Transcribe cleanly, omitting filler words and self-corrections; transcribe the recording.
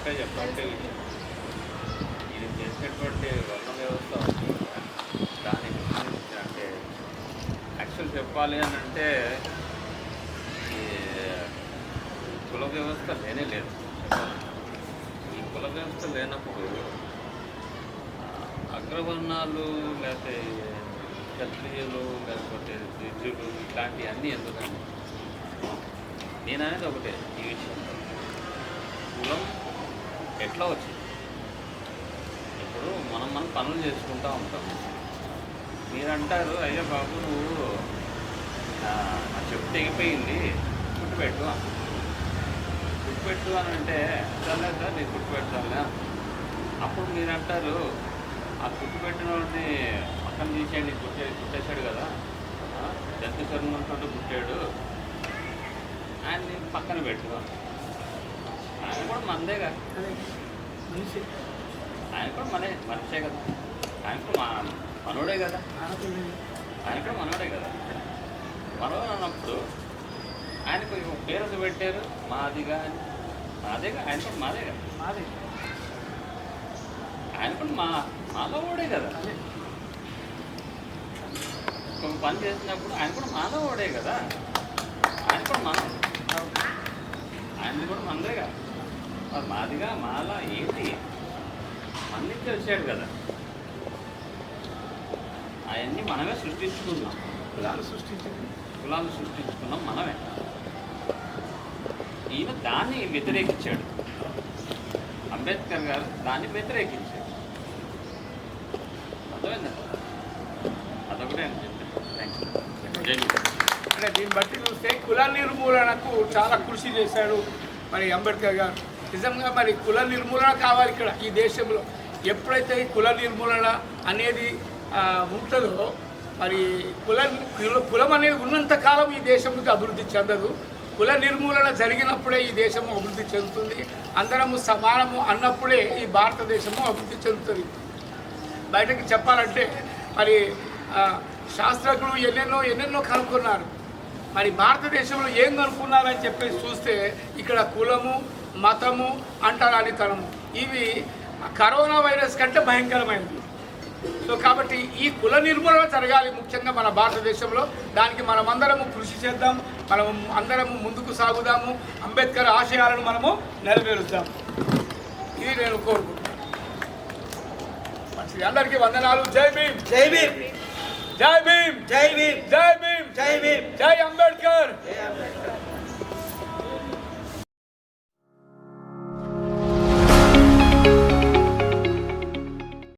కరెక్ట్గా చెప్పంటే ఇది చేసినటువంటి వర్ణ వ్యవస్థ ఉంది కదా, దానికి సంబంధించి అంటే యాక్చువల్ చెప్పాలి అని అంటే ఈ కుల వ్యవస్థ లేనే లేదు. ఈ కుల వ్యవస్థ లేనప్పుడు అగ్రవర్ణాలు లేకపోతే క్షత్రియులు లేకపోతే ద్విజులు ఇట్లాంటివన్నీ ఎందుకండి? నేను అనేది ఒకటే ఈ విషయంలో, కులం ఎట్లా వచ్చింది? ఇప్పుడు మనం పనులు చేసుకుంటూ ఉంటాం. మీరంటారు, అయ్యో బాబు నువ్వు నా చెప్పు తెగిపోయింది కుట్టుపెట్టు కుట్టుపెట్టు అని అంటే సరే సార్ నేను కుట్టుపెట్టాలా. అప్పుడు మీరంటారు ఆ కుట్టుపెట్టిన వాడిని పక్కన తీసేయండి, కుట్టేశాడు కదా, జంతుశరం అనుకుంటూ కుట్టాడు, ఆయన్ని పక్కన పెట్టు. ఆయన కూడా మనదేగా, ఆయన కూడా మనిషే కదా, ఆయన కూడా మనోడే కదా, ఆయన కూడా మనోడే కదా. మనోడు అన్నప్పుడు ఆయనకు పేరు పెట్టారు మాదిగా అని. మాదేగా, ఆయన కూడా మాదేగా, ఆయన కూడా మానవుడే కదా. ఒక పని చేసినప్పుడు ఆయన కూడా మానవుడే కదా, ఆయన కూడా మానవుడు, ఆయన కూడా మనదేగా. మరి మాదిగా మాల ఏంటి? మన నుంచి వచ్చాడు కదా, అవన్నీ మనమే సృష్టించుకున్నాం. కులాలు సృష్టించుకున్నాం మనమే. ఈయన దాన్ని వ్యతిరేకించాడు, అంబేద్కర్ గారు దాన్ని వ్యతిరేకించాడు. అర్థమైందా? అదొకటే అని చెప్పాను. అంటే దీన్ని బట్టి చూస్తే కుల నిర్మూలనకు చాలా కృషి చేశాడు మరి అంబేద్కర్ గారు. నిజంగా మరి కుల నిర్మూలన కావాలి ఇక్కడ ఈ దేశంలో. ఎప్పుడైతే ఈ కుల నిర్మూలన అనేది ఉంటుందో, మరి కులం అనేది ఉన్నంత కాలం ఈ దేశంకి అభివృద్ధి చెందదు. కుల నిర్మూలన జరిగినప్పుడే ఈ దేశము అభివృద్ధి చెందుతుంది. అందరము సమానము అన్నప్పుడే ఈ భారతదేశము అభివృద్ధి చెందుతుంది. బయటకు చెప్పాలంటే మరి శాస్త్రజ్ఞులు ఎన్నెన్నో కనుక్కున్నారు. మరి భారతదేశంలో ఏం కనుక్కున్నారని చెప్పేసి చూస్తే ఇక్కడ కులము మతము అంటరానితనము ఇవి కరోనా వైరస్ కంటే భయంకరమైనది. సో కాబట్టి ఈ కుల నిర్మూలన జరగాలి ముఖ్యంగా మన భారతదేశంలో. దానికి మనమందరము కృషి చేద్దాం, మనం అందరము ముందుకు సాగుదాము, అంబేద్కర్ ఆశయాలను మనము నెరవేరుద్దాం. ఇది నేను కోరుకుంటున్నాను. మంచిది, అందరికీ వందనాలు. జై భీమ్, జై భీమ్, జై భీమ్, జై భీమ్, జై భీమ్, జై భీమ్, జై అంబేద్కర్.